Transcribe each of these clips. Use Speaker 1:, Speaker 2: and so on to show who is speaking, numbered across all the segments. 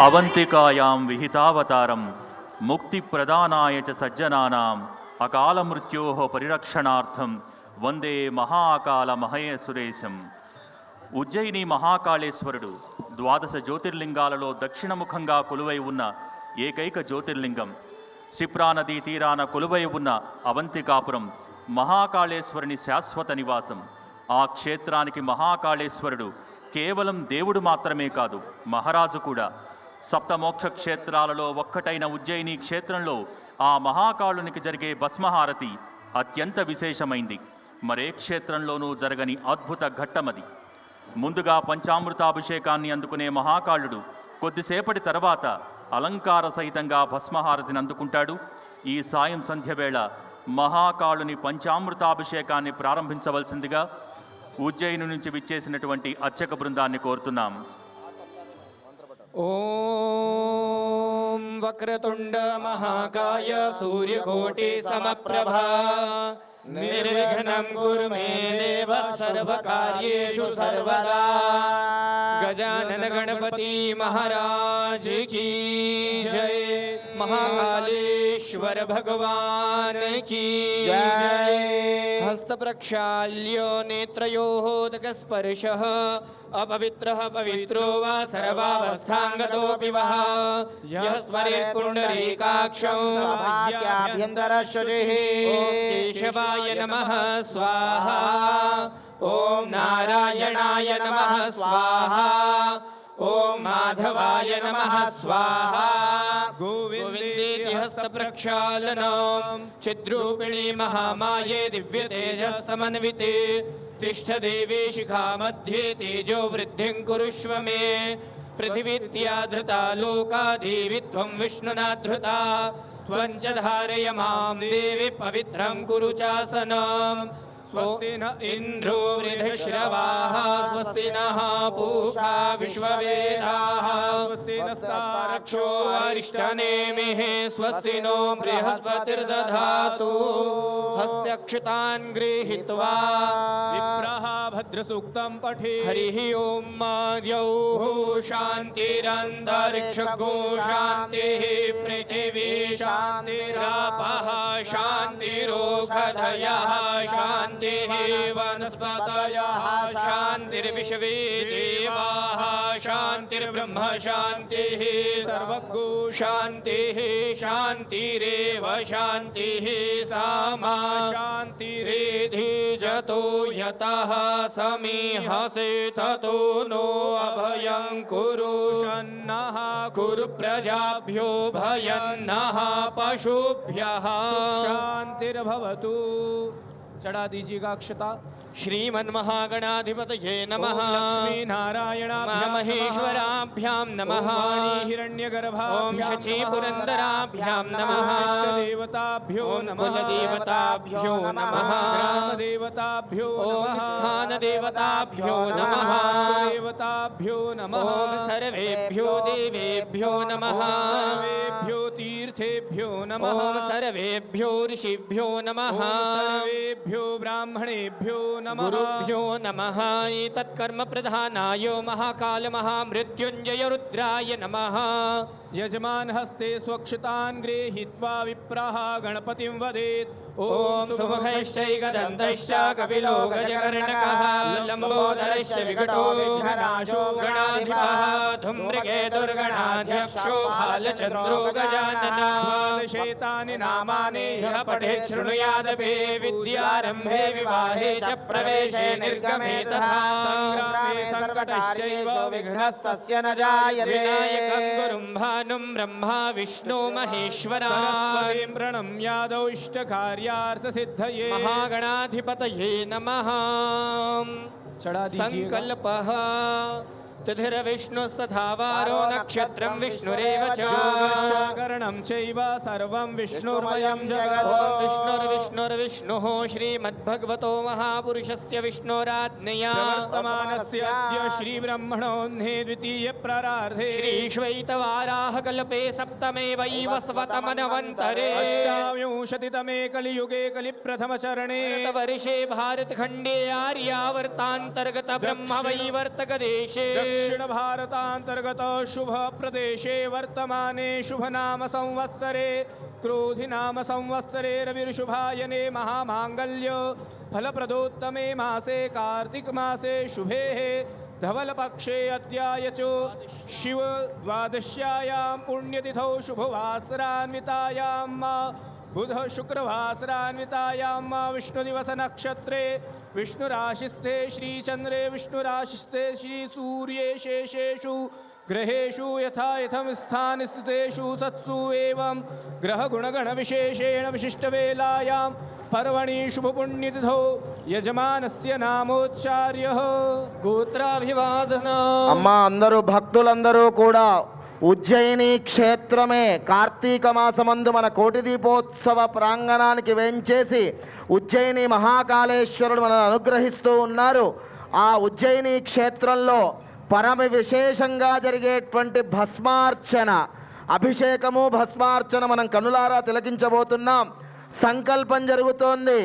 Speaker 1: अवंतिकायां विहितावतारं मुक्तिप्रदानाय च सज्जनानाम् अकालमृत्योः परिरक्षणार्थं వందే మహాకాళ మహేశ్వరేశం. ఉజ్జయిని మహాకాళేశ్వరుడు ద్వాదశ జ్యోతిర్లింగాలలో దక్షిణముఖంగా కొలువై ఉన్న ఏకైక జ్యోతిర్లింగం. శిప్రా నదీ తీరాన కొలువై ఉన్న అవంతికాపురం మహాకాళేశ్వరుని శాశ్వత నివాసం. ఆ క్షేత్రానికి మహాకాళేశ్వరుడు కేవలం దేవుడు మాత్రమే కాదు, మహారాజు కూడా. సప్తమోక్ష క్షేత్రాలలో ఒక్కటైన ఉజ్జయిని క్షేత్రంలో ఆ మహాకాళునికి జరిగే భస్మహారతి అత్యంత విశేషమైంది. మరే క్షేత్రంలోనూ జరగని అద్భుత ఘట్టమది. ముందుగా పంచామృతాభిషేకాన్ని అందుకునే మహాకాళుడు కొద్దిసేపటి తర్వాత అలంకార సహితంగా భస్మహారతిని అందుకుంటాడు. ఈ సాయం సంధ్య వేళ మహాకాళుని పంచామృతాభిషేకాన్ని ప్రారంభించవలసిందిగా ఉజ్జయిని నుంచి విచ్చేసినటువంటి అర్చక బృందాన్ని కోరుతున్నాం.
Speaker 2: ఓం వక్రతుండ మహాకాయ సూర్యకోటి సమప్రభా నిర్విఘ్నం కురు మే దేవ సర్వకార్యేషు సర్వదా. గజానన గణపతి మహారాజ్ की जय. महाकालेश्वर भगवान की जय. हस्त प्रक्षाल्य नेत्रयोः स्पर्शः अपवित्रः पवित्रो वा सर्वावस्थांगतोऽपि वः. यः स्मरेत् पुण्डरीकाक्षं सौभाग्याभ्यन्तरशुचिः. ॐ केशवाय नमः स्वाहा. ॐ नारायणाय नमः स्वाहा. ॐ माधवाय नमः स्वाहा. गोविन्देति हस्तप्रक्षालनं चिद्रूपिणी महामाये दिव्यतेजस्समन्विते तिष्ठ देवी शिखा मध्ये तेजो वृद्धिं कुरुष्व मे. पृथिवीत्या धृता लोका देवी त्वं विष्णुना धृता. त्वं च धारय मां देवी पवित्रं कुरु चासनम्. स्वस्ति न इन्द्रो वृद्धश्रवाः स्वस्ति नः पूषा विश्ववेदाः स्वस्ति नस्तारक्षो अरिष्टनेमिः स्वस्ति नो बृहस्पतिर्दधातु. हस्त्यक्षतान् गृहीत्वा विप्रः भद्रसूक्तं पठे. हरिः ओं द्यौः शान्तिरन्तरिक्षगो शान्तिः पृथिवी शान्तिरापः शान्तिरोषधयः शान्तिः वनस्पतयः शान्तिर्विश्वे देवाः शान्तिर्ब्रह्म शान्तिः सर्वगो शान्तिः शान्तिरेव शान्तिः सामा शान्तिरेधि जतो यतः समीहसे ततो नो अभयं कुरु. शन्नः कुरु प्रजाभ्यो भयं नः पशुभ्यः. शान्तिर्भवतु. चढ़ा दीजिएगा अक्षता. श्रीमन्महागणाधिपतये नमः. लक्ष्मी नारायणाभ्यां महेश्वराभ्यां नमः. हिरण्यगर्भाभ्यां ओम शची पुरंदराभ्यां नमः. इष्टदेवताभ्यो नमः. कुलदेवताभ्यो नमः. ग्रामदेवताभ्यो ओम स्थानदेवताभ्यो नमः. देवताभ्यो नमः. ओम सर्वेभ्यो देवेभ्यो नमः. सर्वेभ्यो तीर्थेभ्यो नमः. ओम सर्वेभ्यो ऋषिभ्यो नमः. सर्वेभ्यो ब्राह्मणेभ्यो गुरुभ्यो नमः. तत्कर्म प्रधानाय महाकाल महामृत्युंजय रुद्राय नमः. यजमान हस्ते स्वक्षतान् गृहीत्वा विप्रः गणपतिं वदेत्. ओम सुमुखैश्चैकदन्तैश्च कपिलो गजकर्णकः लम्बोदरश्च विकटो विघ्ननाशो गणाधिपः. धूम्रकेतुर्गणाध्यक्षो भालचन्द्रो गजाननः. द्वादशेतानि नामानि यः पठेत् शृणुयादपि विद्यारम्भे विवाहे च प्रवेशे निर्गमे तथा संग्रामे सर्वकारैः विघ्नस्तस्य न जायते. विनायकं गुरुं भानुं ब्रह्मा विष्णु महेश्वरा. प्रणम्यादौ इष्टकार्यार्थसिद्धये. महागणाधिपतये नमः. संकल्पः तिथिर्विष्णुस्तथा वारो नक्षत्रं विष्णुरेव च. करणं चैव सर्वं विष्णुर्मयं जगत्. विष्णुर्विष्णुर्विष्णुः श्रीमद् भगवतो महापुरुषस्य विष्णोराज्ञया
Speaker 3: प्रवर्तमानस्याद्य श्रीब्रह्मणोऽह्ने द्वितीय प्रारार्धे
Speaker 2: श्रीश्वैतवाराहकल्पे सप्तमे वैवस्वतमनवन्तरे
Speaker 3: अष्टाविंशतितमे कलियुगे कलिप्रथमचरणे
Speaker 2: वर्षे भारतखण्डे आर्यावर्तान्तर्गत ब्रह्मवैवर्तकदेशे
Speaker 3: दक्षिण भारतांतर्गत शुभ प्रदेशे वर्तमाने शुभनाम संवत्सरे क्रोधिनाम संवत्सरे रविर्शुभायने महामांगल्य फलप्रदोत्तमे मासे कार्तिक मासे शुभे धवलपक्षे अद्याय च शिव द्वादश्यायां पुण्यतिथौ शुभवासरान्वितायां बुध शुक्रवासरान्वितायां विष्णुदिवस नक्षत्रे विष्णुराशिस्थे श्रीचन्द्रे विष्णुराशिस्थे श्रीसूर्ये शेषेषु ग्रहेषु यथा यथं स्थानस्थितेषु सत्सु एवं ग्रहगुणगणविशेषेण विशिष्टवेलायां पर्वणि शुभपुण्यतिथौ यजमानस्य नामोच्चार्यः
Speaker 2: गोत्राभिवादन
Speaker 4: అమ్మా అందరూ భక్తులందరూ కూడా ఉజ్జయిని క్షేత్రమే కార్తీక మాసమందు మన కోటి దీపోత్సవ ప్రాంగణానికి వేంచేసి ఉజ్జయిని మహాకాళేశ్వరుడు మనల్ని అనుగ్రహిస్తూ ఉన్నారు. ఆ ఉజ్జయిని క్షేత్రంలో పరమ విశేషంగా జరిగేటువంటి భస్మార్చన అభిషేకము భస్మార్చన మనం కనులారా తిలకించబోతున్నాం. సంకల్పం జరుగుతోంది.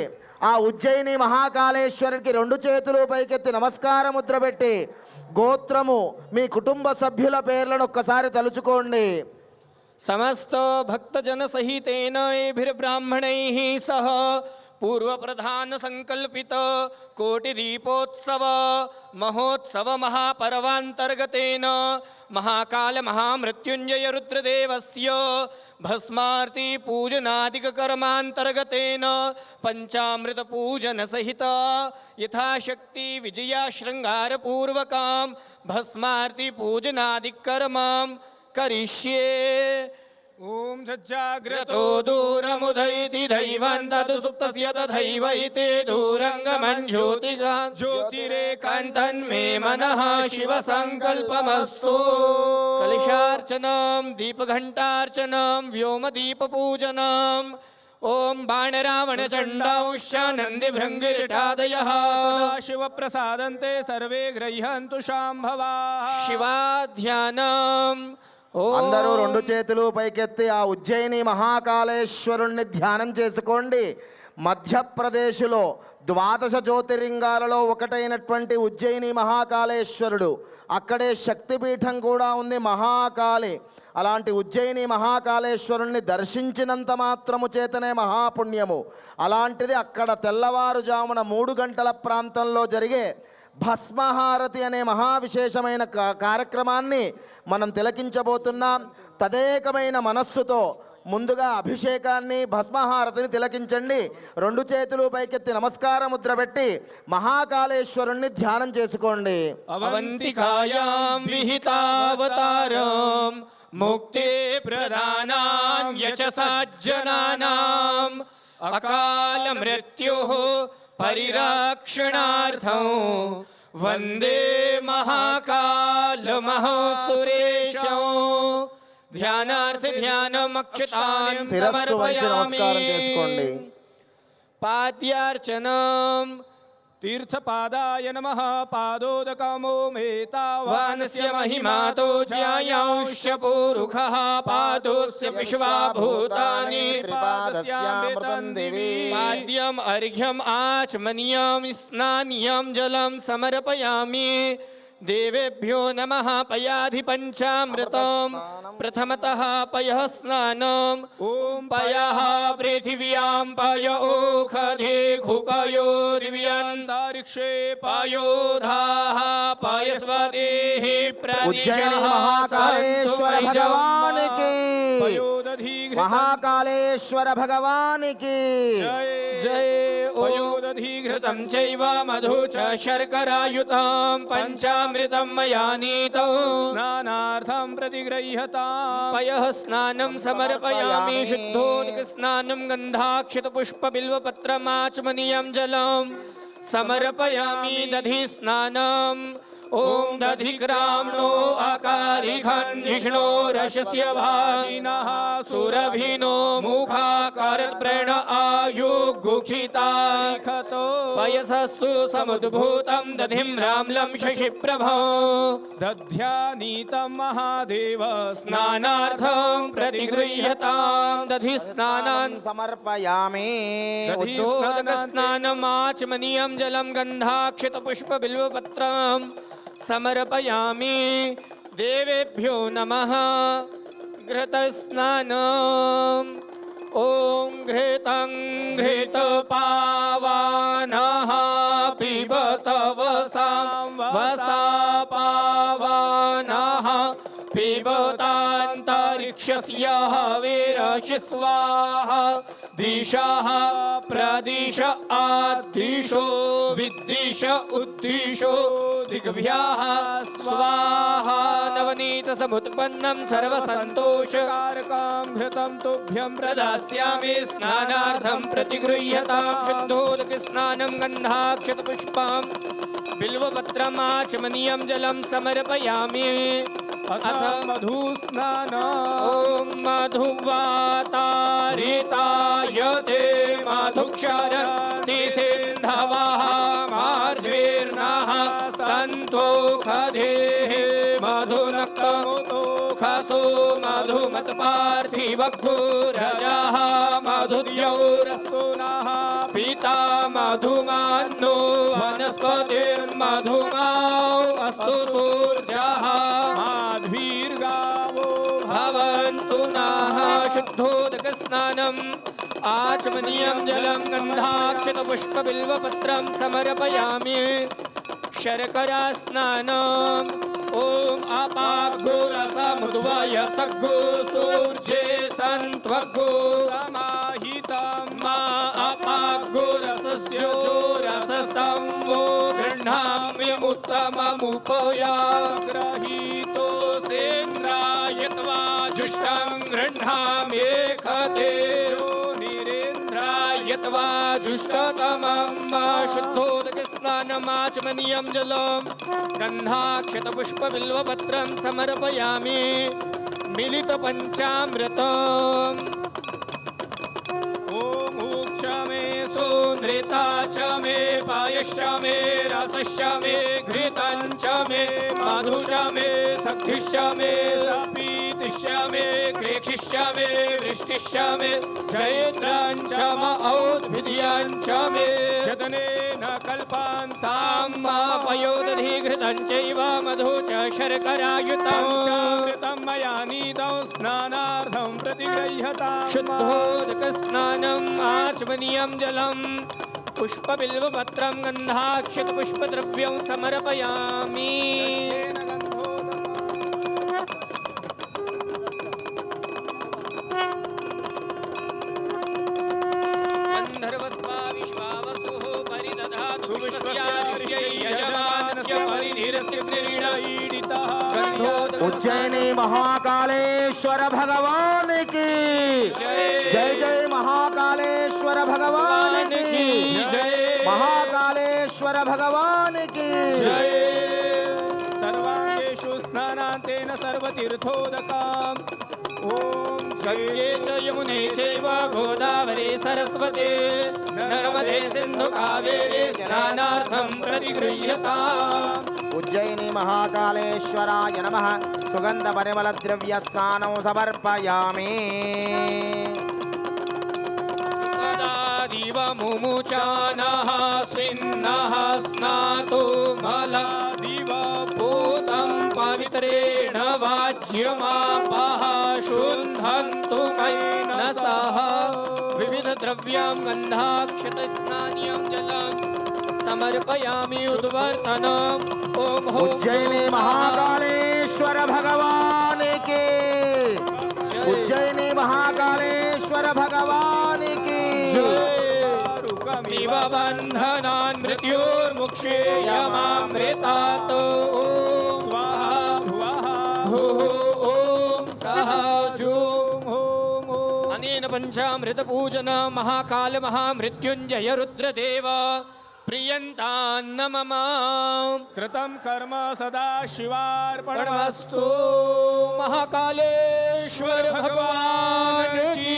Speaker 4: ఆ ఉజ్జయిని మహాకాళేశ్వరుడికి రెండు చేతులు పైకెత్తి నమస్కార ముద్ర పెట్టి గోత్రము మీ కుటుంబ సభ్యుల పేర్లను ఒక్కసారి తలుచుకోండి.
Speaker 2: समस्त भक्तजन सहितेन एभिर्ब्राह्मणैः सह पूर्व प्रधान संकल्पित कोटि दीपोत्सव महोत्सव महापर्वांतर्गतेन महाकाल महामृत्युंजय रुद्रदेवस्य भस्मार्ति पूजनादिक कर्मांतर्गतेन पंचामृत पूजन सहित यथाशक्ति विजया श्रृंगार पूर्वकाम भस्मार्ति पूजनादिक कर्मां करिष्ये.
Speaker 3: ओम सज्जाग्रतो
Speaker 2: तो दूरमुदयति दैवं तदु सुप्तस्य तथैवैते दूरङ्गमं ज्योतिरेकान्तन्मे मनः शिवसङ्कल्पमस्तु. कलशार्चनं दीपघण्टार्चनं व्योमदीपपूजनम् ओम बाणरावणचण्डांश्च नन्दिभृङ्गिरिटादयः
Speaker 3: शिवप्रसादन्ते सर्वे गृह्यन्तु शाम्भवाः.
Speaker 2: शिवाध्यानम्
Speaker 4: అందరూ రెండు చేతులు పైకెత్తి ఆ ఉజ్జయిని మహాకాళేశ్వరుణ్ణి ధ్యానం చేసుకోండి. మధ్యప్రదేశ్లో 12 జ్యోతిర్లింగాలలో ఒకటైనటువంటి ఉజ్జయిని మహాకాళేశ్వరుడు, అక్కడే శక్తిపీఠం కూడా ఉంది మహాకాళి. అలాంటి ఉజ్జయిని మహాకాళేశ్వరుణ్ణి దర్శించినంత మాత్రము చేతనే మహాపుణ్యము. అలాంటిది అక్కడ తెల్లవారుజామున 3 గంటల ప్రాంతంలో జరిగే భస్మహారతి అనే మహావిశేషమైన కార్యక్రమాన్ని మనం తిలకించబోతున్నాం. తదేకమైన మనస్సుతో ముందుగా అభిషేకాన్ని భస్మహారతిని తిలకించండి. రెండు చేతులు పైకెత్తి నమస్కార ముద్ర పెట్టి మహాకాళేశ్వరుణ్ణి ధ్యానం చేసుకోండి.
Speaker 2: అవంతికాయాం విహితావతారం ముక్తి ప్రదానాన్యచ సజ్జనానాం అకాల మృత్యుః పరిరక్షణార్థం వందే మహాకాల మహోత్సురేశం. ధ్యానార్థ ధ్యానమక్షతాన్
Speaker 4: శిరస్సు వంచి నమస్కారం
Speaker 2: సమర్పయామి.
Speaker 4: చేసుకోండి.
Speaker 2: పాద్యార్చనం
Speaker 3: तीर्थपादाय नमः. पादोदकमो मेतावानस्य
Speaker 2: वानस्य महिमातो ज्यायांश्च पूरुखः पादोस्य विश्वाभूतानि
Speaker 4: त्रिपादस्यामृतं दिवि.
Speaker 2: पाद्यम् अर्घ्यम् आचमनीयं स्नानीयं जलं समर्पयामि. देवेभ्यो नमः. पयाधि पंचामृतं प्रथमतः पयः स्नानम् ॐ पयः पृथिव्यां पय ओखधे खुपयो दिव्यान्तरिक्षे पयोधाः पयस्वतेः
Speaker 4: ఉజ్జయిని మహాకాళేశ్వర భగవానికి మహాకాళేశ్వర భగవానికి
Speaker 2: जय पयोदधिघृतं चैव मधु च शर्करायुतं पंचामृतं मया नीतौ
Speaker 3: स्नानार्थं प्रतिगृह्यताम्.
Speaker 2: पयः स्नानं समर्पयामि. शुद्धोदकस्नानं गन्धाक्षतपुष्पबिल्वपत्रमाचमनीयं जलं समर्पयामि. दधि स्नानं ॐ दधिक्राम्णो अकारिघन् जिष्णो रशस्य भाजिनः सुरभिनो मुखाकारप्रेण आयुगुखिता
Speaker 3: खतो
Speaker 2: पयसस्तु समुद्भूतं दधिं राम्लं शशिप्रभो
Speaker 3: दध्यानीतं महादेव
Speaker 2: स्नानार्थं प्रतिगृह्यतां दधि स्नानान्
Speaker 4: समर्पयामि
Speaker 2: उद्योदकस्नानमाचमनीयं जलं गन्धाक्षतपुष्पबिल्वपत्रं समर्पयामि देवेभ्यो नमः घृतस्नानम् ॐ घृतं घृतपावानः पिबत वसापावानः पिबतान्तरिक्षस्य हविरसि स्वाहा दिशः प्रदिश आदिशो विद्दिश उद्दिशो दिग्भ्यः स्वाहा नवनीत समुत्पन्नं सर्वसन्तोषकारकं
Speaker 3: घृतं तुभ्यं
Speaker 2: प्रदास्यामि स्नानार्थं प्रतिगृह्यतां शुद्धोदक स्नानं गन्धाक्षतपुष्पं बिल्वपत्रमाचमनीयं जलं समर्पयामि
Speaker 3: अथ मधुस्नान
Speaker 2: ॐ मधुवातारिताय ते मधुक्षरन्ति सिन्धवः मार्ज्वीर्णः सन्तोषधेः मधुनक्तमुतोखसो मधुमत्पार्थिवघोरजः मधुद्यौरस्तुनः पिता मधुमान्नो वनस्पतिर्मधुमाौ अस्तु सूर्यः
Speaker 3: माध्वीर्गावो
Speaker 2: भवन्तु नः शुद्धोदकस्नानम् आचमनीयं जलं गन्धाक्षतपुष्पबिल्वपत्रं समर्पयामि शर्करा स्नानम् ॐ अपाग्गुरसमुद्वय सग्गु सूर्ये सन्त्वग्गु
Speaker 3: समाहितं
Speaker 2: मा अपाग्गुरसस्यो रसस्तं वो गृह्णामि उत्तममुपयाग्रहीतो सेन्द्रायत्वा जुष्टं गृह्णाम्येखते निरेन्द्रायत्वा जुष्टतमं शुद्धोदकस्नानमाचमनीयं जलं गन्धाक्षतपुष्पबिल्वपत्रं समर्पयामि मिलितपञ्चामृतम्
Speaker 3: ॐ ऊक्ष मे
Speaker 2: नृता च मे पायश्च मे रसश्च मे घृतं च मे मधु च मे सखिश्च मे सपीतिश्च मे कृषिश्च मे वृष्टिश्च मे जयद्रं च औद्भिद्यं च मे
Speaker 3: जतनेन
Speaker 2: तां मापयोदधिघृतं चैव मधु च शर्करायुतं
Speaker 3: पञ्चामृतं मया नीतं स्नानार्थं प्रतिगृह्यतां
Speaker 2: शुद्धोदकस्नानम् आचमनीयं जलं पुष्पबिल्वपत्रं गन्धाक्षतपुष्पद्रव्यं समर्पयामि गन्धर्वस्वा विश्वावसुः परिदधातु विश्वस्य यजमानस्य परिधीरस्य निरीडीडितः
Speaker 4: उज्जैनी महाकालेश्वर भगवान की जय जय महाकालेश्वर भगवान की
Speaker 2: जय
Speaker 4: महाकालेश्वर भगवान की
Speaker 3: सर्वांगेषु स्नानान्तेन सर्वतीर्थोदकाम् ॐ
Speaker 2: गंगे च यमुने चैव गोदावरी सरस्वती नर्मदे सिन्धु कावेरी स्नानार्थं प्रतिगृह्यताम्
Speaker 4: उज्जैनी महाकालेश्वराय नमः सुगंध परिमल द्रव्य स्नानं समर्पयामि
Speaker 2: दिव मुमुचानः स्विन्नः स्नातो मला दिव पूतं पवित्रेण वाज्यमापः शुद्धन्तु मनसः विविधद्रव्यां गन्धाक्षतस्नानीयं जलं समर्पयामि उद्वर्तनम् ॐ
Speaker 4: उज्जैनी महाकालेश्वर भगवान के उज्जैनी महाकालेश्वर भगवान की
Speaker 2: इव बन्धनान् मृत्योर्मुक्षेयमामृतात् स्वाहा भुवः ॐ सः अनेन पञ्चामृतपूजन महाकाल महामृत्युञ्जय रुद्रदेव प्रियन्तान्न मम
Speaker 3: कृतं कर्म सदा शिवार्पणमस्तु
Speaker 2: परमस्तु महाकालेश्वर भगवान की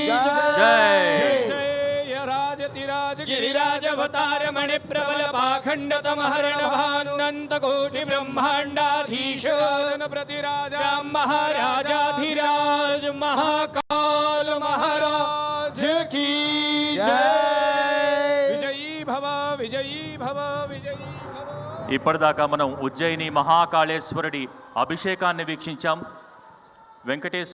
Speaker 1: जय
Speaker 3: जय राजतिराज
Speaker 2: गिरिराजवतार मणि प्रबल पाखंड तमहरण भानुनंत कोटि ब्रह्मांडाधीश
Speaker 3: प्रतिराजा
Speaker 2: महाराजाधिराज महाकाल महाराज की जय
Speaker 3: विजयी भव विजयी भव विजयी भव
Speaker 1: ఇప్పటిదాకా మనం ఉజ్జయిని మహాకాళేశ్వరుడి అభిషేకాన్ని వీక్షించాం. వెంకటేశ్వర